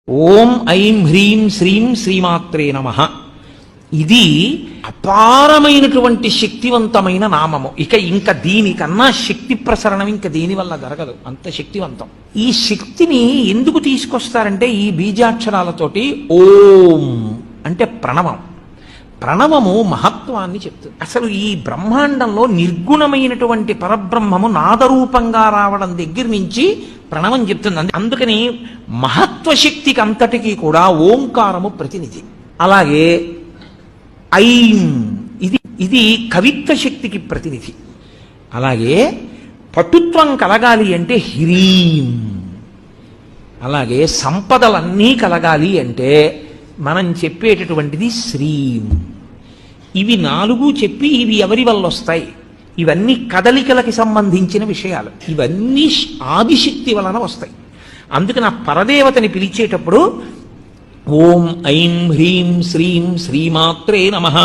ఓం ఐం హ్రీం శ్రీం శ్రీమాత్రే నమః. ఇది అపారమైనటువంటి శక్తివంతమైన నామము. ఇంకా దీనికన్నా శక్తి ప్రసరణం ఇంకా దీని వల్ల జరగదు, అంత శక్తివంతం. ఈ శక్తిని ఎందుకు తీసుకొస్తారంటే ఈ బీజాక్షరాలతోటి ఓం అంటే ప్రణవం. ప్రణవము మహత్వాన్ని చెప్తుంది. అసలు ఈ బ్రహ్మాండంలో నిర్గుణమైనటువంటి పరబ్రహ్మము నాదరూపంగా రావడం దగ్గర నుంచి ప్రణవం చెప్తుంది. అందుకని మహత్వశక్తికి అంతటికీ కూడా ఓంకారము ప్రతినిధి. అలాగే ఐం ఇది కవిత్వ శక్తికి ప్రతినిధి. అలాగే పటుత్వం కలగాలి అంటే హ్రీం. అలాగే సంపదలన్నీ కలగాలి అంటే మనం చెప్పేటటువంటిది శ్రీం. ఇవి నాలుగు చెప్పి ఇవి ఎవరి వల్ల వస్తాయి? ఇవన్నీ కదలికలకి సంబంధించిన విషయాలు. ఇవన్నీ ఆదిశక్తి వలన వస్తాయి. అందుకని ఆ పరదేవతని పిలిచేటప్పుడు ఓం ఐం హ్రీం శ్రీం శ్రీమాత్రే నమః